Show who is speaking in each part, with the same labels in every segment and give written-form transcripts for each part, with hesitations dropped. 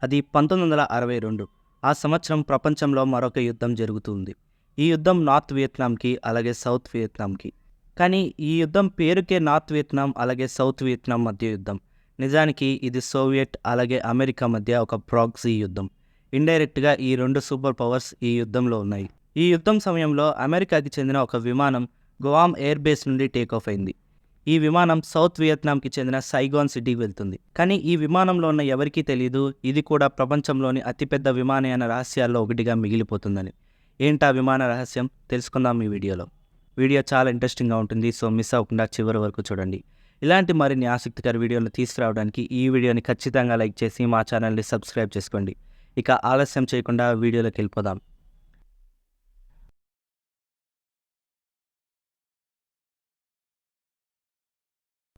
Speaker 1: అది 1962. ఆ సంవత్సరం ప్రపంచంలో మరొక యుద్ధం జరుగుతుంది. ఈ యుద్ధం నార్త్ వియత్నాంకి, అలాగే సౌత్ వియత్నాంకి. కానీ ఈ యుద్ధం పేరుకే నార్త్ వియత్నాం, అలాగే సౌత్ వియత్నాం మధ్య యుద్ధం. నిజానికి ఇది సోవియట్, అలాగే అమెరికా మధ్య ఒక ప్రాక్సీ యుద్ధం. ఇండైరెక్ట్‌గా ఈ 2 సూపర్ పవర్స్ ఈ యుద్ధంలో ఉన్నాయి. ఈ యుద్ధం సమయంలో అమెరికాకి చెందిన ఒక విమానం గువామ్ ఎయిర్ బేస్ నుండి టేకాఫ్ అయింది. ఈ విమానం సౌత్ వియత్నాంకి చెందిన సైగాన్ సిటీకి వెళ్తుంది. కానీ ఈ విమానంలో ఉన్న ఎవరికీ తెలీదు ఇది కూడా ప్రపంచంలోని అతిపెద్ద విమానయాన రహస్యాల్లో ఒకటిగా మిగిలిపోతుందని. ఏంటా విమాన రహస్యం తెలుసుకుందాం ఈ వీడియోలో. వీడియో చాలా ఇంట్రెస్టింగ్గా ఉంటుంది, సో మిస్ అవ్వకుండా చివరి వరకు చూడండి. ఇలాంటి మరిన్ని ఆసక్తికర వీడియోలు తీసుకురావడానికి ఈ వీడియోని ఖచ్చితంగా లైక్ చేసి మా ఛానల్ని సబ్స్క్రైబ్ చేసుకోండి. ఇక ఆలస్యం చేయకుండా వీడియోలోకి వెళ్ళిపోదాం.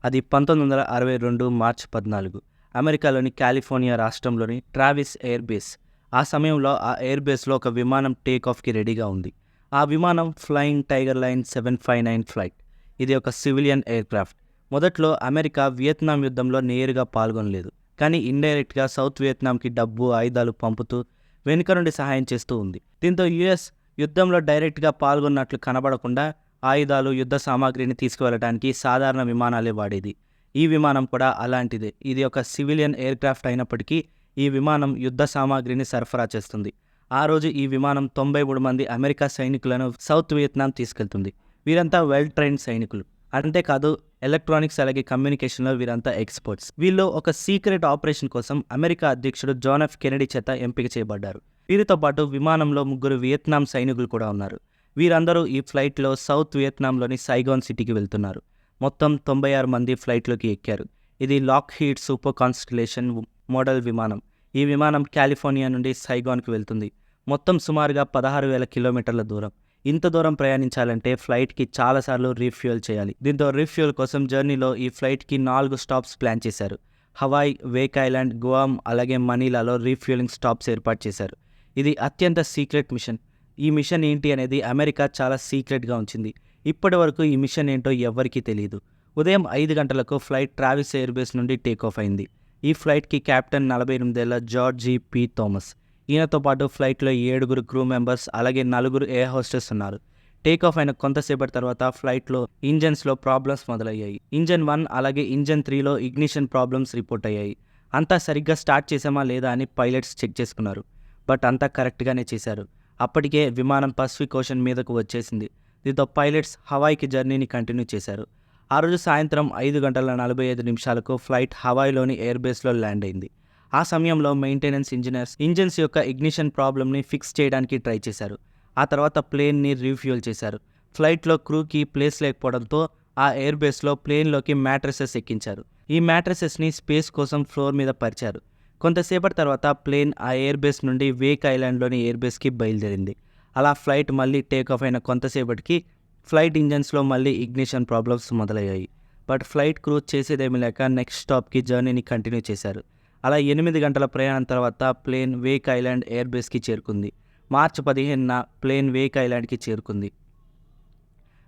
Speaker 1: అది 1962 మార్చి 14. అమెరికాలోని కాలిఫోర్నియా రాష్ట్రంలోని ట్రావిస్ ఎయిర్ బేస్. ఆ సమయంలో ఆ ఎయిర్ బేస్లో ఒక విమానం టేకాఫ్కి రెడీగా ఉంది. ఆ విమానం ఫ్లయింగ్ టైగర్ లైన్ 759 ఫ్లైట్. ఇది ఒక సివిలియన్ ఎయిర్క్రాఫ్ట్. మొదట్లో అమెరికా వియత్నాం యుద్ధంలో నేరుగా పాల్గొనలేదు, కానీ ఇండైరెక్ట్గా సౌత్ వియత్నాంకి డబ్బు, ఆయుధాలు పంపుతూ వెనుక నుండి సహాయం చేస్తూ ఉంది. దీంతో యుఎస్ యుద్ధంలో డైరెక్ట్గా పాల్గొన్నట్లు కనబడకుండా ఆయుధాలు, యుద్ధ సామాగ్రిని తీసుకువెళ్ళడానికి సాధారణ విమానాలే వాడేది. ఈ విమానం కూడా అలాంటిదే. ఇది ఒక సివిలియన్ ఎయిర్క్రాఫ్ట్ అయినప్పటికీ ఈ విమానం యుద్ధ సామాగ్రిని సరఫరా చేస్తుంది. ఆ రోజు ఈ విమానం 93 మంది అమెరికా సైనికులను సౌత్ వియత్నాం తీసుకెళ్తుంది. వీరంతా వెల్ ట్రైన్ సైనికులు. అంతేకాదు ఎలక్ట్రానిక్స్ అలాగే కమ్యూనికేషన్లో వీరంతా ఎక్స్పర్ట్స్. వీళ్ళు ఒక సీక్రెట్ ఆపరేషన్ కోసం అమెరికా అధ్యక్షుడు జాన్ ఎఫ్ కెనడీ చేత ఎంపిక చేయబడ్డారు. వీరితో పాటు విమానంలో 3 వియత్నాం సైనికులు కూడా ఉన్నారు. వీరందరూ ఈ ఫ్లైట్లో సౌత్ వియత్నాంలోని సైగాన్ సిటీకి వెళ్తున్నారు. మొత్తం 96 మంది ఫ్లైట్లోకి ఎక్కారు. ఇది లాక్హీడ్ సూపర్ కాన్స్టలేషన్ మోడల్ విమానం. ఈ విమానం కాలిఫోర్నియా నుండి సైగాన్కి వెళ్తుంది. మొత్తం సుమారుగా 16,000 కిలోమీటర్ల దూరం. ఇంత దూరం ప్రయాణించాలంటే ఫ్లైట్కి చాలాసార్లు రీఫ్యూయల్ చేయాలి. దీంతో రీఫ్యూయల్ కోసం జర్నీలో ఈ ఫ్లైట్కి 4 స్టాప్స్ ప్లాన్ చేశారు. హవాయ్, వేక్ ఐలాండ్, గువామ్ అలాగే మనీలాలో రీఫ్యూయలింగ్ స్టాప్స్ ఏర్పాటు చేశారు. ఇది అత్యంత సీక్రెట్ మిషన్. ఈ మిషన్ ఏంటి అనేది అమెరికా చాలా సీక్రెట్గా ఉంచింది. ఇప్పటి వరకు ఈ మిషన్ ఏంటో ఎవ్వరికీ తెలియదు. ఉదయం 5 గంటలకు ఫ్లైట్ ట్రావిస్ ఎయిర్ బేస్ నుండి టేకాఫ్ అయింది. ఈ ఫ్లైట్కి కెప్టెన్ 48 ఏళ్ల జార్జ్ పి థామస్. ఈయనతో పాటు ఫ్లైట్లో 7 క్రూ మెంబర్స్ అలాగే 4 ఎయిర్ హోస్టెస్ ఉన్నారు. టేకాఫ్ అయిన కొంతసేపటి తర్వాత ఫ్లైట్లో ఇంజన్స్లో ప్రాబ్లమ్స్ మొదలయ్యాయి. ఇంజన్ 1 అలాగే ఇంజన్ 3లో ఇగ్నిషన్ ప్రాబ్లమ్స్ రిపోర్ట్ అయ్యాయి. అంతా సరిగ్గా స్టార్ట్ చేసామా లేదా అని పైలట్స్ చెక్ చేసుకున్నారు. బట్ అంతా కరెక్ట్గానే చేశారు. అప్పటికే విమానం పసిఫిక్ ఓషన్ మీదకు వచ్చేసింది. దీంతో పైలట్స్ హవాయ్కి జర్నీని కంటిన్యూ చేశారు. ఆ రోజు సాయంత్రం 5:45 నిమిషాలకు ఫ్లైట్ హవాయ్లోని ఎయిర్ బేస్లో ల్యాండ్ అయింది. ఆ సమయంలో మెయింటెనెన్స్ ఇంజనీర్స్ ఇంజన్స్ యొక్క ఇగ్నిషన్ ప్రాబ్లమ్ని ఫిక్స్ చేయడానికి ట్రై చేశారు. ఆ తర్వాత ప్లేన్ని రీఫ్యూయల్ చేశారు. ఫ్లైట్లో క్రూకి ప్లేస్ లేకపోవడంతో ఆ ఎయిర్ బేస్లో ప్లేన్లోకి మ్యాట్రసెస్ ఎక్కించారు. ఈ మ్యాట్రసెస్ని స్పేస్ కోసం ఫ్లోర్ మీద పరిచారు. కొంతసేపటి తర్వాత ప్లేన్ ఆ ఎయిర్ బేస్ నుండి వేక్ ఐలాండ్లోని ఎయిర్ బేస్కి బయలుదేరింది. అలా ఫ్లైట్ మళ్ళీ టేకాఫ్ అయిన కొంతసేపటికి ఫ్లైట్ ఇంజన్స్లో మళ్ళీ ఇగ్నిషన్ ప్రాబ్లమ్స్ మొదలయ్యాయి. బట్ ఫ్లైట్ క్రూ చేసేదేమీ లేక నెక్స్ట్ స్టాప్కి జర్నీని కంటిన్యూ చేశారు. అలా 8 గంటల ప్రయాణం తర్వాత ప్లేన్ వేక్ ఐలాండ్ ఎయిర్ బేస్కి చేరుకుంది. మార్చి 15న ప్లేన్ వేక్ ఐలాండ్కి చేరుకుంది.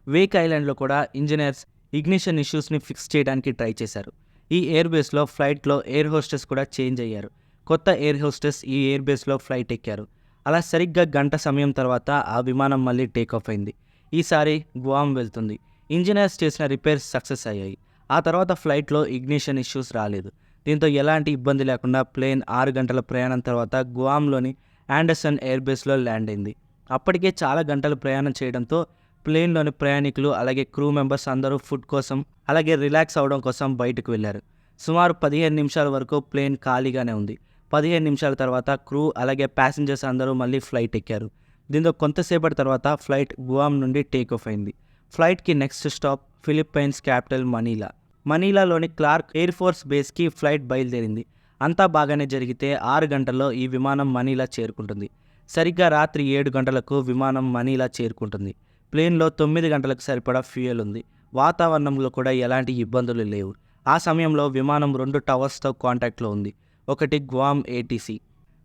Speaker 1: వేక్ ఐలాండ్లో కూడా ఇంజనీర్స్ ఇగ్నిషన్ ఇష్యూస్ని ఫిక్స్ చేయడానికి ట్రై చేశారు. ఈ ఎయిర్ బేస్లో ఫ్లైట్లో ఎయిర్ హోస్టెస్ కూడా చేంజ్ అయ్యారు. కొత్త ఎయిర్ హోస్టెస్ ఈ ఎయిర్ బేస్లో ఫ్లైట్ ఎక్కారు. అలా సరిగ్గా గంట సమయం తర్వాత ఆ విమానం మళ్ళీ టేకాఫ్ అయింది. ఈసారి గువామ్ వెళ్తుంది. ఇంజనీర్స్ చేసిన రిపేర్స్ సక్సెస్ అయ్యాయి. ఆ తర్వాత ఫ్లైట్లో ఇగ్నిషన్ ఇష్యూస్ రాలేదు. దీంతో ఎలాంటి ఇబ్బంది లేకుండా ప్లేన్ 6 గంటల ప్రయాణం తర్వాత గువామ్లోని ఆండర్సన్ ఎయిర్ బేస్లో ల్యాండ్ అయింది. అప్పటికే చాలా గంటలు ప్రయాణం చేయడంతో ప్లేన్లోని ప్రయాణికులు అలాగే క్రూ మెంబర్స్ అందరూ ఫుడ్ కోసం అలాగే రిలాక్స్ అవడం కోసం బయటకు వెళ్లారు. సుమారు 15 నిమిషాల వరకు ప్లేన్ ఖాళీగానే ఉంది. 15 నిమిషాల తర్వాత క్రూ అలాగే ప్యాసింజర్స్ అందరూ మళ్ళీ ఫ్లైట్ ఎక్కారు. దీంతో కొంతసేపటి తర్వాత ఫ్లైట్ గువామ్ నుండి టేకాఫ్ అయింది. ఫ్లైట్కి next stop Philippines capital Manila. మనీలాలోని క్లార్క్ ఎయిర్ ఫోర్స్ బేస్కి ఫ్లైట్ బయలుదేరింది. అంతా బాగానే జరిగితే 6 గంటల్లో ఈ విమానం మనీలా చేరుకుంటుంది. సరిగ్గా రాత్రి 7 గంటలకు విమానం మనీలా చేరుకుంటుంది. ప్లేన్లో 9 గంటలకు సరిపడా ఫ్యూయల్ ఉంది. వాతావరణంలో కూడా ఎలాంటి ఇబ్బందులు లేవు. ఆ సమయంలో విమానం 2 టవర్స్తో కాంటాక్ట్లో ఉంది. ఒకటి గ్వామ్ ఏటీసీ.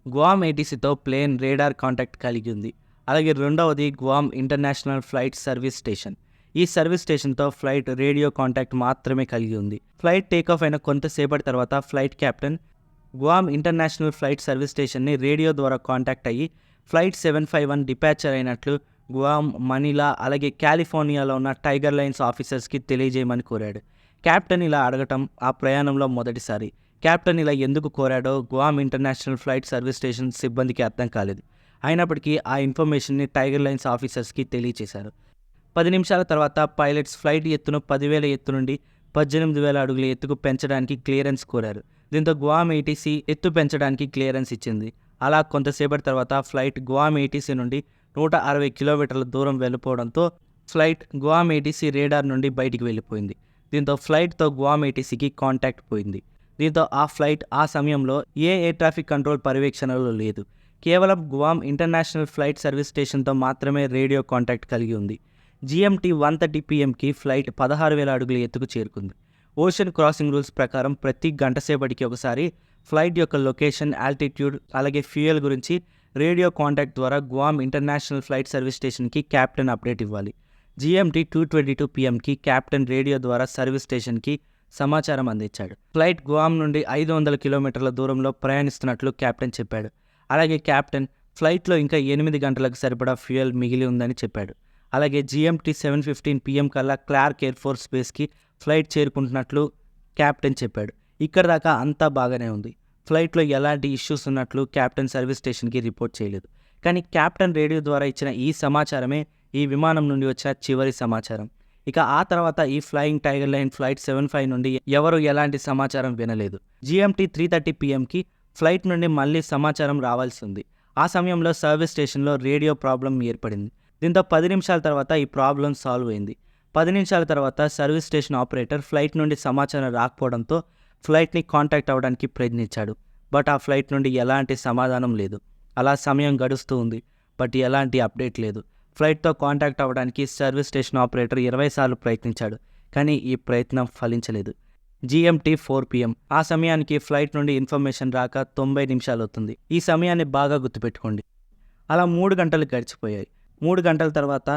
Speaker 1: గ్వామ్ ఏటీసీతో ప్లేన్ రేడార్ కాంటాక్ట్ కలిగి ఉంది. అలాగే రెండవది Guam international flight service station. ఈ సర్వీస్ స్టేషన్తో ఫ్లైట్ రేడియో కాంటాక్ట్ మాత్రమే కలిగి ఉంది. ఫ్లైట్ టేకాఫ్ అయిన కొంతసేపటి తర్వాత flight captain Guam international flight service స్టేషన్ని రేడియో ద్వారా కాంటాక్ట్ అయ్యి ఫ్లైట్ 751 డిపాచర్ అయినట్లు గువామ్, మనీలా అలాగే కాలిఫోర్నియాలో ఉన్న టైగర్ లైన్స్ ఆఫీసర్స్కి తెలియజేయమని కోరాడు. కెప్టెన్ ఇలా అడగటం ఆ ప్రయాణంలో మొదటిసారి. కెప్టెన్ ఇలా ఎందుకు కోరాడో Guam international flight service station సిబ్బందికి అర్థం కాలేదు. అయినప్పటికీ ఆ ఇన్ఫర్మేషన్ని టైగర్ లైన్స్ ఆఫీసర్స్కి తెలియచేశారు. 10 నిమిషాల తర్వాత పైలట్స్ ఫ్లైట్ ఎత్తును 10,000 ఎత్తు నుండి 18,000 అడుగుల ఎత్తుకు పెంచడానికి క్లియరెన్స్ కోరారు. దీంతో గువామ్ ఏటీసీ ఎత్తు పెంచడానికి క్లియరెన్స్ ఇచ్చింది. అలా కొంతసేపటి తర్వాత ఫ్లైట్ గువామ్ ఏటీసీ నుండి 160 కిలోమీటర్ల దూరం వెళ్ళిపోవడంతో ఫ్లైట్ గువామ్ ఏటీసీ రేడార్ నుండి బయటికి వెళ్ళిపోయింది. దీంతో ఫ్లైట్తో గువామ్ ఏటీసీకి కాంటాక్ట్ పోయింది. దీంతో ఆ ఫ్లైట్ ఆ సమయంలో ఏ ఎయిర్ ట్రాఫిక్ కంట్రోల్ పర్యవేక్షణలో లేదు. కేవలం గువామ్ ఇంటర్నేషనల్ ఫ్లైట్ సర్వీస్ స్టేషన్తో మాత్రమే రేడియో కాంటాక్ట్ కలిగి ఉంది. GMT 1:30 PMకి ఫ్లైట్ 16,000 అడుగుల ఎత్తుకు చేరుకుంది. ఓషన్ క్రాసింగ్ రూల్స్ ప్రకారం ప్రతి గంట సేపటికి ఒకసారి ఫ్లైట్ యొక్క లొకేషన్, ఆల్టిట్యూడ్ అలాగే ఫ్యూయల్ గురించి రేడియో కాంటాక్ట్ ద్వారా గువామ్ ఇంటర్నేషనల్ ఫ్లైట్ సర్వీస్ స్టేషన్కి కెప్టెన్ అప్డేట్ ఇవ్వాలి. GMT 2:22 PMకి కెప్టెన్ రేడియో ద్వారా సర్వీస్ స్టేషన్కి సమాచారం అందించాడు. ఫ్లైట్ గువామ్ నుండి 500 కిలోమీటర్ల దూరంలో ప్రయాణిస్తున్నట్లు కెప్టెన్ చెప్పాడు. అలాగే కెప్టెన్ ఫ్లైట్లో ఇంకా 8 గంటలకు సరిపడా ఫ్యూయల్ మిగిలి ఉందని చెప్పాడు. అలాగే GMT 7:15 PM కల్లా క్లార్క్ ఎయిర్ ఫోర్స్ బేస్కి ఫ్లైట్ చేరుకుంటున్నట్లు కెప్టెన్ చెప్పాడు. ఇక్కడ దాకా అంతా బాగానే ఉంది. ఫ్లైట్లో ఎలాంటి ఇష్యూస్ ఉన్నట్లు కెప్టెన్ సర్వీస్ స్టేషన్కి రిపోర్ట్ చేయలేదు. కానీ కెప్టెన్ రేడియో ద్వారా ఇచ్చిన ఈ సమాచారమే ఈ విమానం నుండి వచ్చిన చివరి సమాచారం. ఇక ఆ తర్వాత ఈ ఫ్లయింగ్ టైగర్ లైన్ ఫ్లైట్ 75 నుండి ఎవరు ఎలాంటి సమాచారం వినలేదు. GMT 3:30 PMకి ఫ్లైట్ నుండి మళ్ళీ సమాచారం రావాల్సి ఉంది. ఆ సమయంలో సర్వీస్ స్టేషన్లో రేడియో ప్రాబ్లం ఏర్పడింది. దీంతో 10 నిమిషాల తర్వాత ఈ ప్రాబ్లం సాల్వ్ అయింది. 10 నిమిషాల తర్వాత సర్వీస్ స్టేషన్ ఆపరేటర్ ఫ్లైట్ నుండి సమాచారం రాకపోవడంతో ఫ్లైట్ని కాంటాక్ట్ అవ్వడానికి ప్రయత్నించాడు. బట్ ఆ ఫ్లైట్ నుండి ఎలాంటి సమాధానం లేదు. అలా సమయం గడుస్తూ ఉంది. బట్ ఎలాంటి అప్డేట్ లేదు. ఫ్లైట్తో కాంటాక్ట్ అవ్వడానికి సర్వీస్ స్టేషన్ ఆపరేటర్ 20 సార్లు ప్రయత్నించాడు. కానీ ఈ ప్రయత్నం ఫలించలేదు. GMT 4 PM ఆ సమయానికి ఫ్లైట్ నుండి ఇన్ఫర్మేషన్ రాక 90 నిమిషాలు అవుతుంది. ఈ సమయాన్ని బాగా గుర్తుపెట్టుకోండి. అలా 3 గంటలు గడిచిపోయాయి. 3 గంటల తర్వాత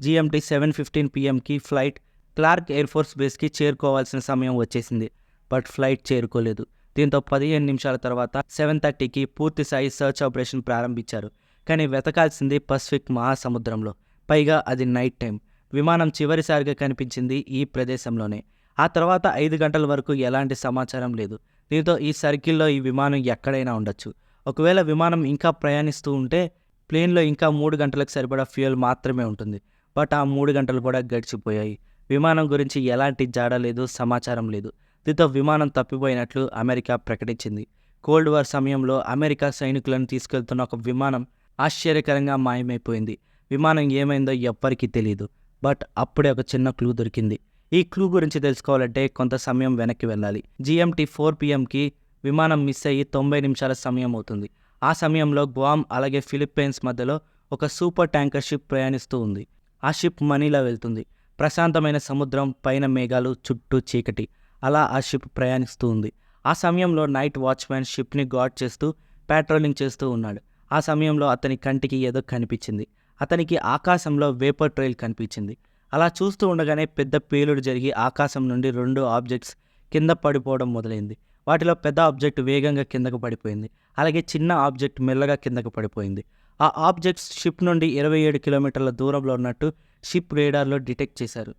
Speaker 1: GMT 7:15 PMకి ఫ్లైట్ క్లార్క్ ఎయిర్ ఫోర్స్ బేస్కి చేరుకోవాల్సిన సమయం వచ్చేసింది. బట్ ఫ్లైట్ చేరుకోలేదు. దీంతో 15 నిమిషాల తర్వాత 7:30కి పూర్తిస్థాయి సర్చ్ ఆపరేషన్ ప్రారంభించారు. కానీ వెతకాల్సింది పసిఫిక్ మహాసముద్రంలో. పైగా అది నైట్ టైం. విమానం చివరిసారిగా కనిపించింది ఈ ప్రదేశంలోనే. ఆ తర్వాత 5 గంటల వరకు ఎలాంటి సమాచారం లేదు. దీంతో ఈ సర్కిల్లో ఈ విమానం ఎక్కడైనా ఉండొచ్చు. ఒకవేళ విమానం ఇంకా ప్రయాణిస్తూ ఉంటే ప్లేన్లో ఇంకా 3 గంటలకు సరిపడా ఫ్యూయల్ మాత్రమే ఉంటుంది. బట్ ఆ 3 గంటలు కూడా గడిచిపోయాయి. విమానం గురించి ఎలాంటి జాడ లేదు, సమాచారం లేదు. దీంతో విమానం తప్పిపోయినట్లు అమెరికా ప్రకటించింది. కోల్డ్ వార్ సమయంలో అమెరికా సైనికులను తీసుకెళ్తున్న ఒక విమానం ఆశ్చర్యకరంగా మాయమైపోయింది. విమానం ఏమైందో ఎవ్వరికీ తెలియదు. బట్ అప్పుడే ఒక చిన్న క్లూ దొరికింది. ఈ క్లూ గురించి తెలుసుకోవాలంటే కొంత సమయం వెనక్కి వెళ్ళాలి. GMT 4 PMకి విమానం మిస్ అయ్యి 90 నిమిషాల సమయం అవుతుంది. ఆ సమయంలో గ్వామ్ అలాగే ఫిలిప్పైన్స్ మధ్యలో ఒక సూపర్ ట్యాంకర్ షిప్ ప్రయాణిస్తూ ఉంది. ఆ షిప్ మనీలా వెళ్తుంది. ప్రశాంతమైన సముద్రం, పైన మేఘాలు, చుట్టూ చీకటి. అలా ఆ షిప్ ప్రయాణిస్తూ ఉంది. ఆ సమయంలో నైట్ వాచ్మ్యాన్ షిప్ని గార్డ్ చేస్తూ పెట్రోలింగ్ చేస్తూ ఉన్నాడు. ఆ సమయంలో అతని కంటికి ఏదో కనిపించింది. అతనికి ఆకాశంలో వేపర్ ట్రైల్ కనిపించింది. అలా చూస్తూ ఉండగానే పెద్ద పేలుడు జరిగి ఆకాశం నుండి 2 ఆబ్జెక్ట్స్ కింద పడిపోవడం మొదలైంది. వాటిలో పెద్ద ఆబ్జెక్ట్ వేగంగా కిందకు పడిపోయింది. అలాగే చిన్న ఆబ్జెక్ట్ మెల్లగా కిందకు పడిపోయింది. ఆ ఆబ్జెక్ట్స్ షిప్ నుండి 27 కిలోమీటర్ల దూరంలో ఉన్నట్టు షిప్ రేడార్లో డిటెక్ట్ చేశారు.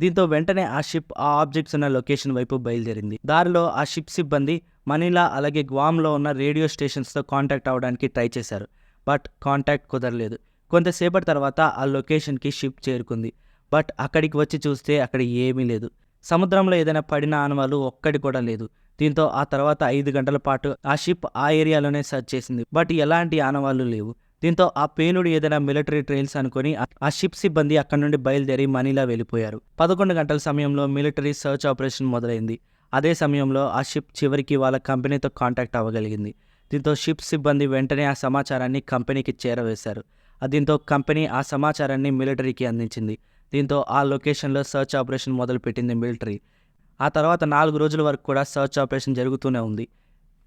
Speaker 1: దీంతో వెంటనే ఆ షిప్ ఆ ఆబ్జెక్ట్స్ ఉన్న లొకేషన్ వైపు బయలుదేరింది. దారిలో ఆ షిప్ సిబ్బంది మనీలా అలాగే గ్వామ్లో ఉన్న రేడియో స్టేషన్స్తో కాంటాక్ట్ అవ్వడానికి ట్రై చేశారు. బట్ కాంటాక్ట్ కుదరలేదు. కొంతసేపటి తర్వాత ఆ లొకేషన్కి షిప్ చేరుకుంది. బట్ అక్కడికి వచ్చి చూస్తే అక్కడ ఏమీ లేదు. సముద్రంలో ఏదైనా పడిన ఆనవాళ్ళు ఒక్కటి కూడా లేదు. దీంతో ఆ తర్వాత 5 గంటల పాటు ఆ షిప్ ఆ ఏరియాలోనే సర్చ్ చేసింది. బట్ ఎలాంటి ఆనవాళ్ళు లేవు. దీంతో ఆ పేలుడు ఏదైనా మిలిటరీ ట్రైల్స్ అనుకుని ఆ షిప్ సిబ్బంది అక్కడి నుండి బయలుదేరి మనీలా వెళ్ళిపోయారు. 11 గంటల సమయంలో మిలిటరీ సర్చ్ ఆపరేషన్ మొదలైంది. అదే సమయంలో ఆ షిప్ చివరికి వాళ్ళ కంపెనీతో కాంటాక్ట్ అవ్వగలిగింది. దీంతో షిప్ సిబ్బంది వెంటనే ఆ సమాచారాన్ని కంపెనీకి చేరవేశారు. దీంతో కంపెనీ ఆ సమాచారాన్ని మిలిటరీకి అందించింది. దీంతో ఆ లొకేషన్లో సర్చ్ ఆపరేషన్ మొదలుపెట్టింది మిలిటరీ. ఆ తర్వాత 4 రోజుల వరకు కూడా సర్చ్ ఆపరేషన్ జరుగుతూనే ఉంది.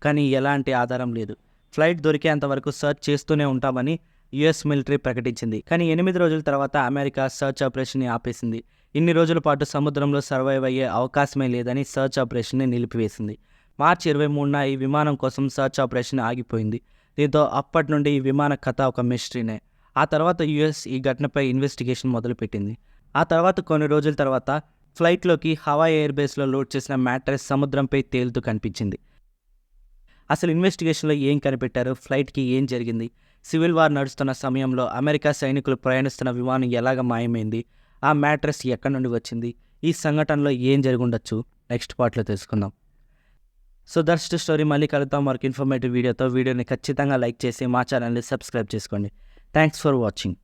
Speaker 1: కానీ ఎలాంటి ఆధారం లేదు. ఫ్లైట్ దొరికేంత వరకు సర్చ్ చేస్తూనే ఉంటామని US మిలిటరీ ప్రకటించింది. కానీ 8 రోజుల తర్వాత అమెరికా సర్చ్ ఆపరేషన్ని ఆపేసింది. ఇన్ని రోజుల పాటు సముద్రంలో సర్వైవ్ అయ్యే అవకాశమే లేదని సర్చ్ ఆపరేషన్ని నిలిపివేసింది. మార్చి 23న ఈ విమానం కోసం సర్చ్ ఆపరేషన్ ఆగిపోయింది. దీంతో అప్పటి నుండి ఈ విమాన కథ ఒక మిస్టరీనే. ఆ తర్వాత యుఎస్ ఈ ఘటనపై ఇన్వెస్టిగేషన్ మొదలుపెట్టింది. ఆ తర్వాత కొన్ని రోజుల తర్వాత ఫ్లైట్లోకి హవాయి ఎయిర్ బేస్లో లోడ్ చేసిన మ్యాట్రెస్ సముద్రంపై తేలుతూ కనిపించింది. అసలు ఇన్వెస్టిగేషన్లో ఏం కనిపెట్టారు, ఫ్లైట్కి ఏం జరిగింది, సివిల్ వార్ నడుస్తున్న సమయంలో అమెరికా సైనికులు ప్రయాణిస్తున్న విమానం ఎలాగ మాయమైంది, ఆ మ్యాట్రెస్ ఎక్కడి నుండి వచ్చింది, ఈ సంఘటనలో ఏం జరిగి ఉండొచ్చు నెక్స్ట్ పార్ట్లో తెలుసుకుందాం. So that's the story. మళ్ళీ కలుద్దాం మరొక ఇన్ఫర్మేటివ్ వీడియోతో. వీడియోని ఖచ్చితంగా లైక్ చేసి మా ఛానల్ని సబ్స్క్రైబ్ చేసుకోండి. Thanks for watching.